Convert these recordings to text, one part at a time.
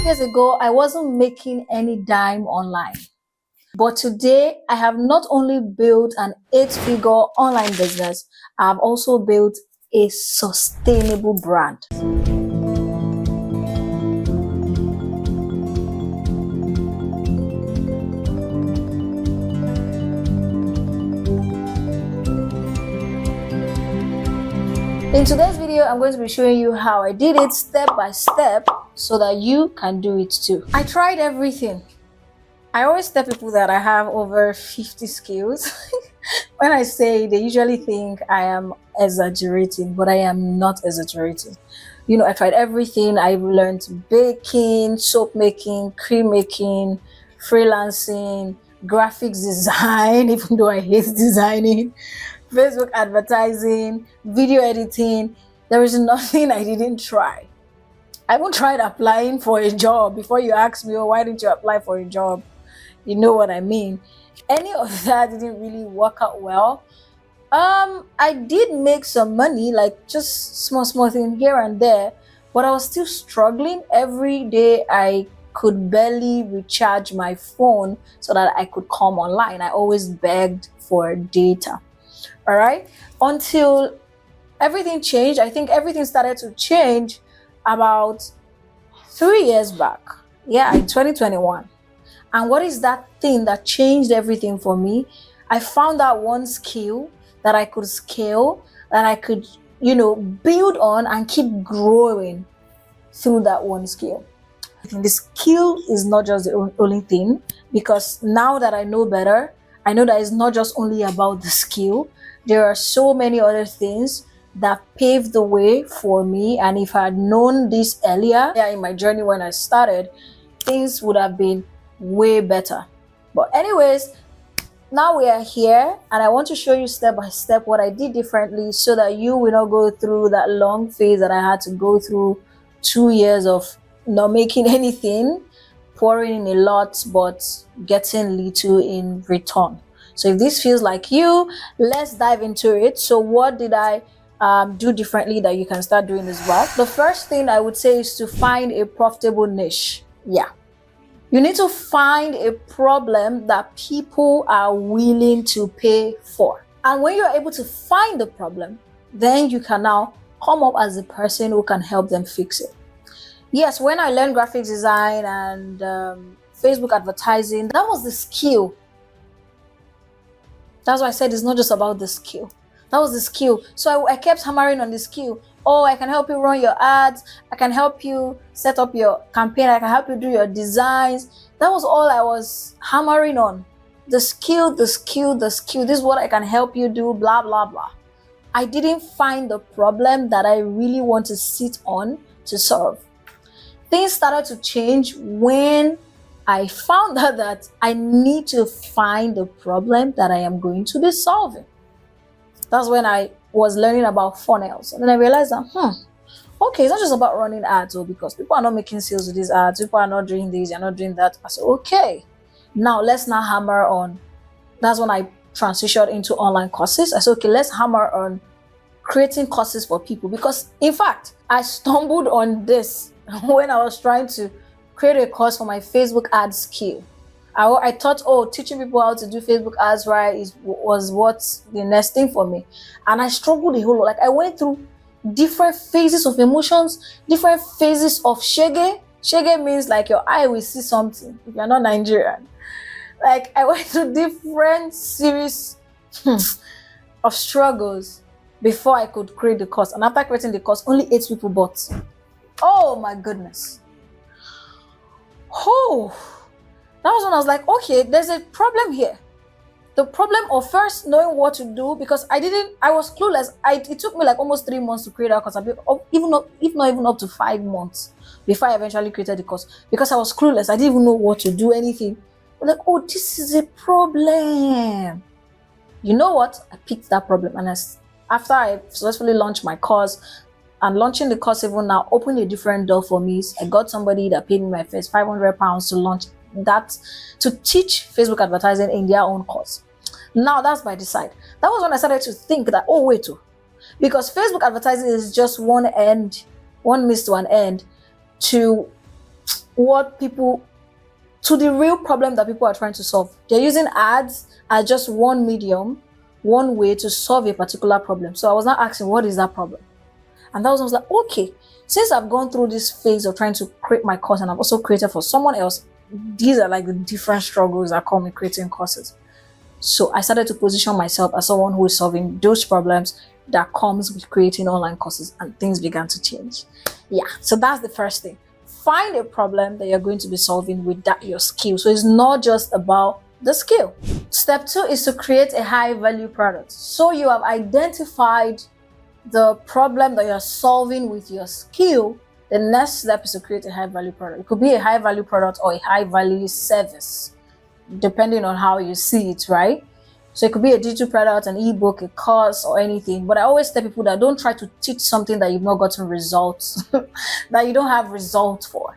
5 years ago, I wasn't making any dime online. But today, I have not only built an 8-figure online business, I've also built a sustainable brand. In today's video, I'm going to be showing you how I did it step by step so that you can do it too. I tried everything. I always tell people that I have over 50 skills. When I say, they usually think I am exaggerating, but I am not exaggerating. You know, I tried everything. I learned baking, soap making, cream making, freelancing, graphics design, even though I hate designing, Facebook advertising, video editing. There is nothing I didn't try. I even tried applying for a job. Before you ask me, oh, why didn't you apply for a job? You know what I mean. Any of that didn't really work out well. I did make some money, like just small thing here and there, but I was still struggling. Every day I could barely recharge my phone so that I could come online. I always begged for data. All right, until everything changed. I think everything started to change about 3 years back. Yeah, in 2021. And what is that thing that changed everything for me? I found out one skill that I could scale, that I could, build on and keep growing through that one skill. I think the skill is not just the only thing, because now that I know better, I know that it's not just only about the skill. There are so many other things that paved the way for me. And if I had known this earlier in my journey when I started, things would have been way better. But anyways, now we are here and I want to show you step by step what I did differently so that you will not go through that long phase that I had to go through. 2 years of not making anything, pouring in a lot but getting little in return. So if this feels like you, let's dive into it. So what did I do differently that you can start doing as well? The first thing I would say is to find a profitable niche. Yeah. You need to find a problem that people are willing to pay for. And when you're able to find the problem, then you can now come up as the person who can help them fix it. Yes, when I learned graphics design and Facebook advertising, that was the skill. That's why I said it's not just about the skill. That was the skill. So I kept hammering on the skill. Oh, I can help you run your ads. I can help you set up your campaign. I can help you do your designs. That was all I was hammering on. The skill, the skill, the skill. This is what I can help you do, blah, blah, blah. I didn't find the problem that I really want to sit on to solve. Things started to change when I found out that I need to find the problem that I am going to be solving. That's when I was learning about funnels. And then I realized that, okay, it's not just about running ads, because people are not making sales with these ads. People are not doing this, they're not doing that. I said, okay, now let's now hammer on. That's when I transitioned into online courses. I said, okay, let's hammer on creating courses for people. Because in fact, I stumbled on this when I was trying to create a course for my Facebook ad skill. I thought, teaching people how to do Facebook ads right was what's the next thing for me. And I struggled a whole lot. Like I went through different phases of emotions, different phases of shege. Shege means like your eye will see something if you're not Nigerian. Like I went through different series of struggles before I could create the course. And after creating the course, only 8 people bought. Oh my goodness. That was when I was like, okay, there's a problem here. The problem of first knowing what to do, because I was clueless. It took me like almost 3 months to create that course, if not even up to 5 months before I eventually created the course, because I was clueless. I didn't even know what to do, anything. I'm like, this is a problem. You know what? I picked that problem, and after I successfully launched my course, and launching the course even now opened a different door for me. I got somebody that paid me my first £500 to launch that, to teach Facebook advertising in their own course. Now that's by the side. That was when I started to think that, because Facebook advertising is just one means to an end to what people to the real problem that people are trying to solve. They're using ads as just one medium, one way to solve a particular problem. So I was not asking, what is that problem? And that was, I was like, okay, since I've gone through this phase of trying to create my course and I've also created for someone else, these are like the different struggles that come with creating courses. So I started to position myself as someone who is solving those problems that comes with creating online courses, and things began to change. Yeah, so that's the first thing. Find a problem that you're going to be solving with that your skill. So it's not just about the skill. Step 2 is to create a high value product. So you have identified the problem that you're solving with your skill. The next step is to create a high value product. It could be a high value product or a high value service, depending on how you see it, right? So it could be a digital product, an ebook, a course, or anything. But I always tell people that don't try to teach something that you've not gotten results, that you don't have results for.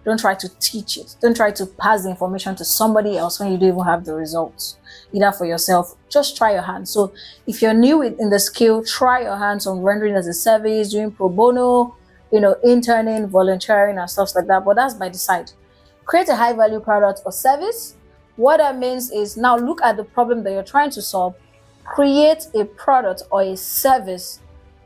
Don't try to teach it. Don't try to pass the information to somebody else when you don't even have the results, either for yourself. Just try your hands. So if you're new in the skill, try your hands on rendering as a service, doing pro bono, interning, volunteering, and stuff like that. But that's by the side. Create a high value product or service. What that means is now look at the problem that you're trying to solve, create a product or a service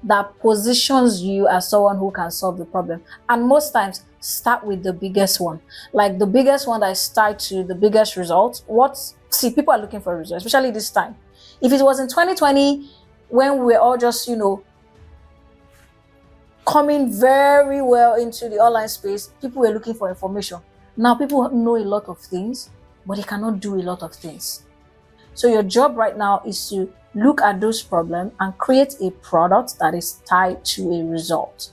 that positions you as someone who can solve the problem. And most times, start with the biggest one. Like the biggest one that starts to the biggest result. People are looking for results, especially this time. If it was in 2020, when we're all just, coming very well into the online space, people were looking for information. Now people know a lot of things, but they cannot do a lot of things. So your job right now is to look at those problems and create a product that is tied to a result.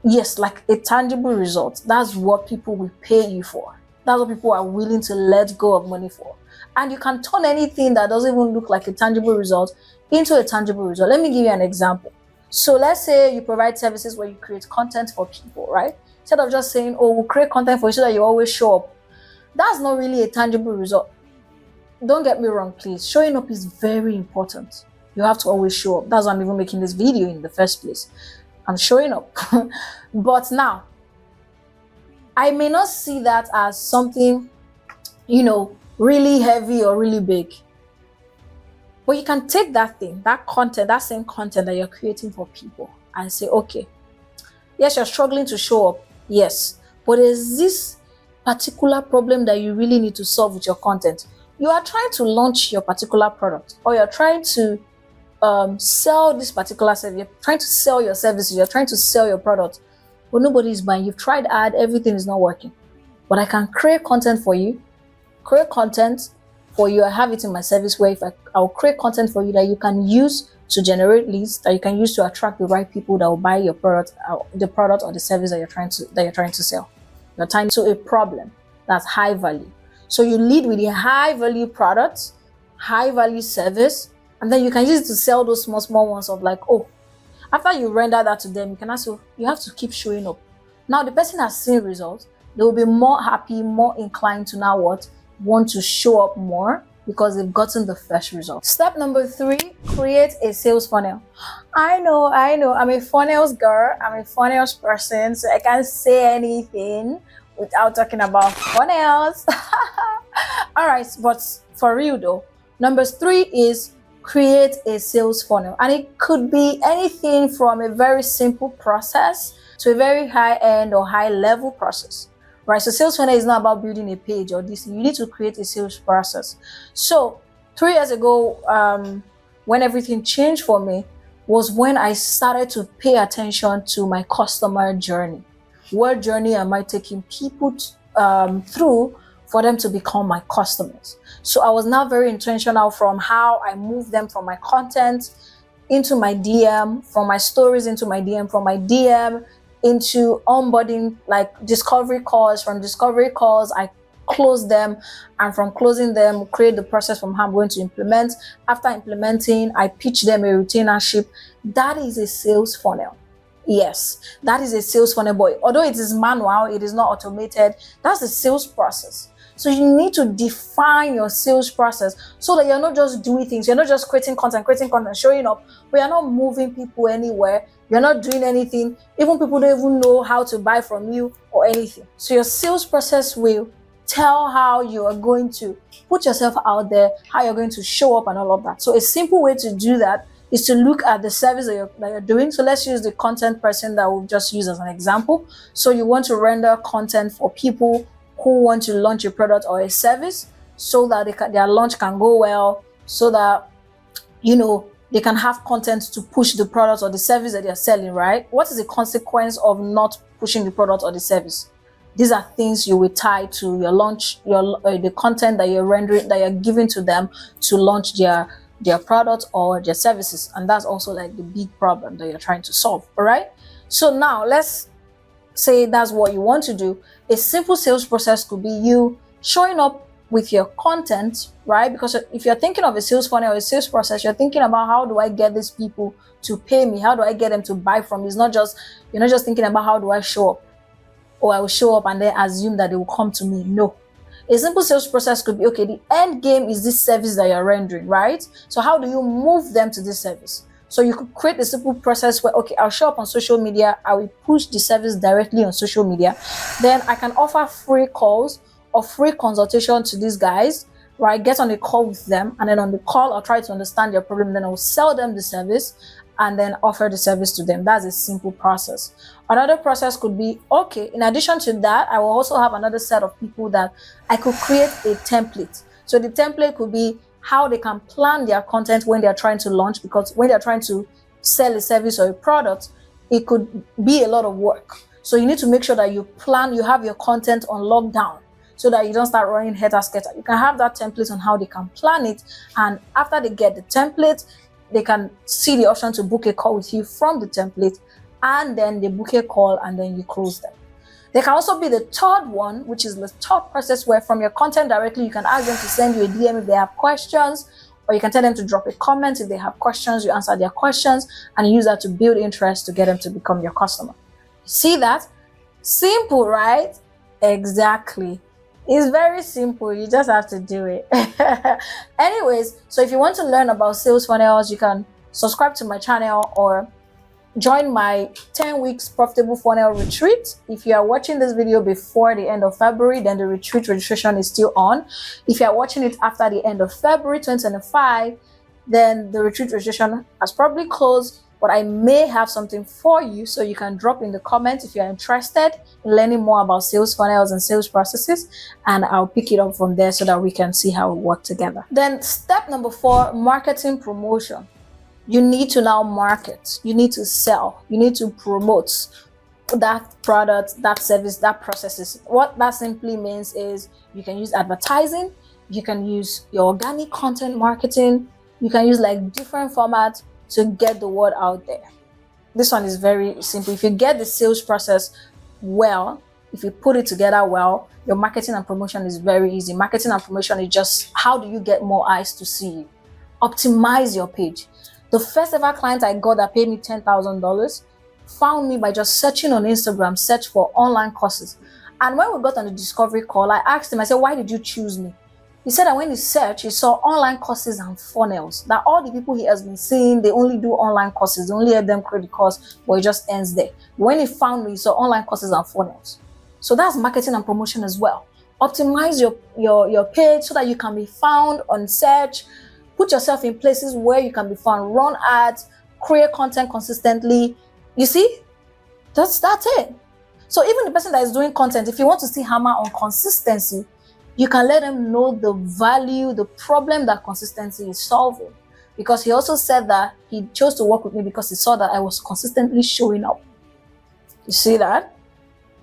Yes, like a tangible result. That's what people will pay you for. That's what people are willing to let go of money for. And you can turn anything that doesn't even look like a tangible result into a tangible result. Let me give you an example. So let's say you provide services where you create content for people, right? Instead of just saying, oh, we'll create content for you so that you always show up. That's not really a tangible result. Don't get me wrong, please. Showing up is very important. You have to always show up. That's why I'm even making this video in the first place. I'm showing up. But now, I may not see that as something, really heavy or really big. But you can take that thing, that content, that same content that you're creating for people and say, okay, yes, you're struggling to show up. Yes. But is this particular problem that you really need to solve with your content? You are trying to launch your particular product, or you're trying to sell this particular service. You're trying to sell your services. You're trying to sell your product, but nobody is buying. You've tried ad, everything is not working. But I can create content for you. I have it in my service where I'll create content for you that you can use to generate leads, that you can use to attract the right people that will buy your product, the product or the service that you're trying to sell. You're tying to a problem that's high value. So you lead with a high value product, high value service, and then you can use it to sell those small ones of like, oh, after you render that to them, you can also, you have to keep showing up. Now the person has seen results, they will be more happy, more inclined to now want to show up more because they've gotten the first result. Step number 3, create a sales funnel. I know, I'm a funnels girl, I'm a funnels person, so I can't say anything without talking about funnels. All right, but for real though, number 3 is create a sales funnel. And it could be anything from a very simple process to a very high-end or high-level process. Right, so sales funnel is not about building a page or this. You need to create a sales process. So 3 years ago, when everything changed for me, was when I started to pay attention to my customer journey. What journey am I taking people through for them to become my customers? So I was now very intentional from how I move them from my content into my DM, from my stories into my DM, from my DM into onboarding, like discovery calls. From discovery calls, I close them, and from closing them, create the process from how I'm going to implement. After implementing, I pitch them a retainership. That is a sales funnel. Yes, that is a sales funnel, but although it is manual, it is not automated. That's the sales process. So you need to define your sales process so that you're not just doing things, you're not just creating content, showing up, but you're not moving people anywhere, you're not doing anything, even people don't even know how to buy from you or anything. So your sales process will tell how you are going to put yourself out there, how you're going to show up and all of that. So a simple way to do that is to look at the service that you're doing. So let's use the content person that we'll just use as an example. So you want to render content for people who want to launch a product or a service so that their launch can go well, so that, they can have content to push the product or the service that they're selling, right? What is the consequence of not pushing the product or the service? These are things you will tie to your launch, the content that you're rendering, that you're giving to them to launch their product or their services. And that's also like the big problem that you're trying to solve. All right. So now let's say that's what you want to do. A simple sales process could be you showing up with your content, right? Because if you're thinking of a sales funnel or a sales process, you're thinking about how do I get these people to pay me? How do I get them to buy from me? You're not just thinking about how do I show up, or I will show up and then assume that they will come to me. No. A simple sales process could be, okay, the end game is this service that you're rendering, right? So how do you move them to this service? So you could create a simple process where, okay, I'll show up on social media, I will push the service directly on social media. Then I can offer free calls or free consultation to these guys, where I get on a call with them, and then on the call, I'll try to understand their problem, then I'll sell them the service and then offer the service to them. That's a simple process. Another process could be, okay, in addition to that, I will also have another set of people that I could create a template. So the template could be how they can plan their content when they're trying to launch, because when they're trying to sell a service or a product, it could be a lot of work. So you need to make sure that you have your content on lockdown so that you don't start running helter-skelter. You can have that template on how they can plan it. And after they get the template, they can see the option to book a call with you from the template, and then they book a call and then you close them. There can also be the third one, which is the third process, where from your content directly, you can ask them to send you a DM if they have questions, or you can tell them to drop a comment if they have questions. You answer their questions and use that to build interest to get them to become your customer. See that? Simple, right? Exactly. It's very simple. You just have to do it. Anyways, so if you want to learn about sales funnels, you can subscribe to my channel or join my 10 weeks profitable funnel retreat. If you are watching this video before the end of February, then the retreat registration is still on. If you are watching it after the end of February 2025, then the retreat registration has probably closed, but I may have something for you. So you can drop in the comments if you're interested in learning more about sales funnels and sales processes, and I'll pick it up from there so that we can see how we work together. Then step number 4, marketing promotion. You need to now market, you need to sell, you need to promote that product, that service, that processes. What that simply means is you can use advertising, you can use your organic content marketing, you can use like different formats to get the word out there. This one is very simple. If you get the sales process well, if you put it together well, your marketing and promotion is very easy. Marketing and promotion is just how do you get more eyes to see you? Optimize your page. The first ever client I got that paid me $10,000 found me by just searching on Instagram, search for online courses. And when we got on the discovery call, I asked him, I said, why did you choose me? He said that when he searched, he saw online courses and funnels. That all the people he has been seeing, they only do online courses. They only let them create the course, but it just ends there. When he found me, he saw online courses and funnels. So that's marketing and promotion as well. Optimize your page so that you can be found on search. Put yourself in places where you can be found. Run ads, create content consistently. You see, that's it. So even the person that is doing content, if you want to see hammer on consistency, you can let them know the value, the problem that consistency is solving. Because he also said that he chose to work with me because he saw that I was consistently showing up. You see that?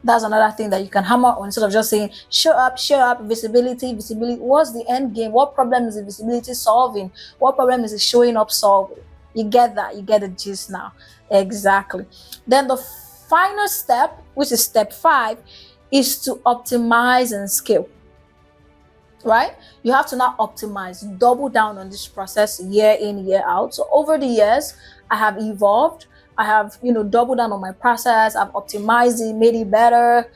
That's another thing that you can hammer on instead of just saying, show up, visibility. What's the end game? What problem is the visibility solving? What problem is it showing up solving? You get that? You get the gist now. Exactly. Then the final step, which is step 5, is to optimize and scale. Right? You have to now optimize, double down on this process year in, year out. So over the years, I have evolved. I have, doubled down on my process. I've optimized it, made it better,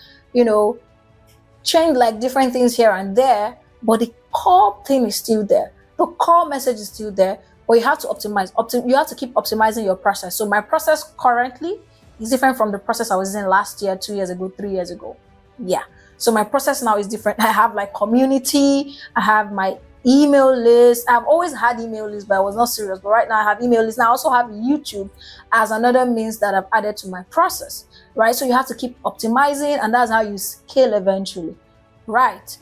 change like different things here and there, but the core thing is still there. The core message is still there, but you have to optimize. You have to keep optimizing your process. So my process currently is different from the process I was in last year, 2 years ago, 3 years ago. Yeah. So my process now is different. I have like community, I have my email list. I've always had email list, but I was not serious. But right now I have email list. Now I also have YouTube as another means that I've added to my process, right? So you have to keep optimizing, and that's how you scale eventually, right?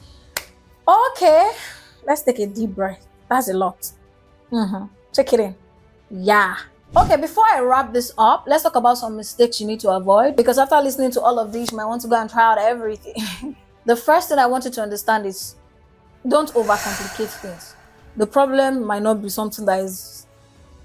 Okay, let's take a deep breath. That's a lot. Take it in. Yeah. Okay, before I wrap this up, let's talk about some mistakes you need to avoid, because after listening to all of these, you might want to go and try out everything. The first thing I want you to understand is don't overcomplicate things. The problem might not be something that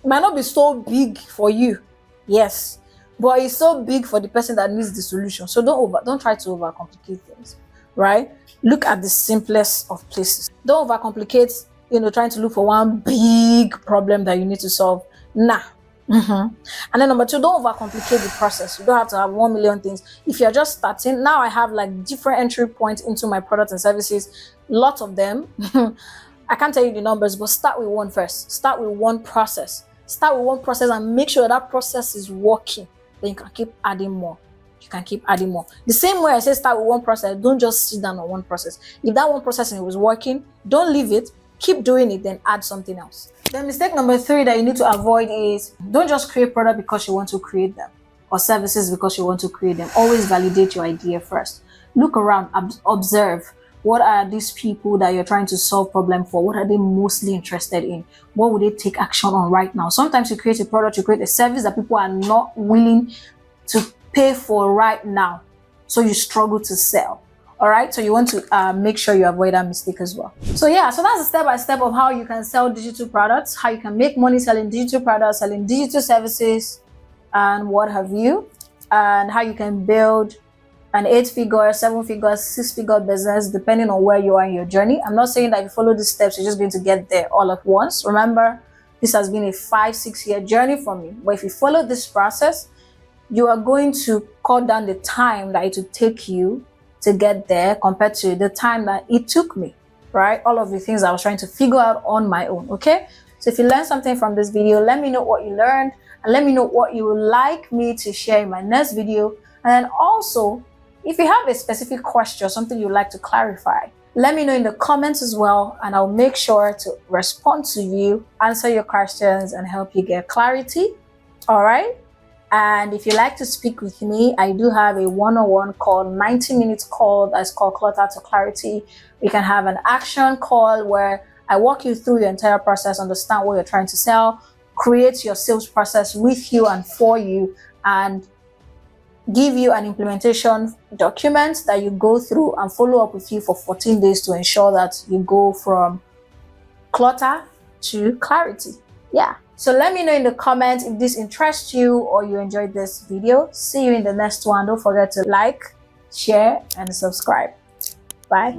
might not be so big for you. Yes, but it's so big for the person that needs the solution. So don't try to overcomplicate things, right? Look at the simplest of places. Don't overcomplicate, trying to look for one big problem that you need to solve. Nah. And then number two, don't overcomplicate the process. You don't have to have 1 million things. If you're just starting, now I have like different entry points into my products and services, lots of them. I can't tell you the numbers, but start with one first. Start with one process. Start with one process and make sure that process is working. Then you can keep adding more. You can keep adding more. The same way I say start with one process, don't just sit down on one process. If that one process and it was working, don't leave it. Keep doing it, then add something else. Then mistake number 3 that you need to avoid is don't just create product because you want to create them, or services because you want to create them. Always validate your idea first. Look around, observe. What are these people that you're trying to solve problem for? What are they mostly interested in? What would they take action on right now? Sometimes you create a product, you create a service that people are not willing to pay for right now, so you struggle to sell. All right, so you want to make sure you avoid that mistake as well. So yeah, so that's a step-by-step of how you can sell digital products, how you can make money selling digital products, selling digital services, and what have you, and how you can build an 8-figure, 7-figure, 6-figure business, depending on where you are in your journey. I'm not saying that if you follow these steps, you're just going to get there all at once. Remember, this has been a 5-6 year journey for me. But if you follow this process, you are going to cut down the time that it will take you to get there compared to the time that it took me, right? All of the things I was trying to figure out on my own, okay? So if you learned something from this video, let me know what you learned, and let me know what you would like me to share in my next video. And then also, if you have a specific question or something you'd like to clarify, let me know in the comments as well, and I'll make sure to respond to you, answer your questions, and help you get clarity, all right? And if you like to speak with me, I do have a one-on-one call, 90 minutes call that's called Clutter to Clarity. We can have an action call where I walk you through your entire process, understand what you're trying to sell, create your sales process with you and for you, and give you an implementation document that you go through and follow up with you for 14 days to ensure that you go from clutter to clarity. Yeah. So let me know in the comments if this interests you or you enjoyed this video. See you in the next one. Don't forget to like, share, and subscribe. Bye.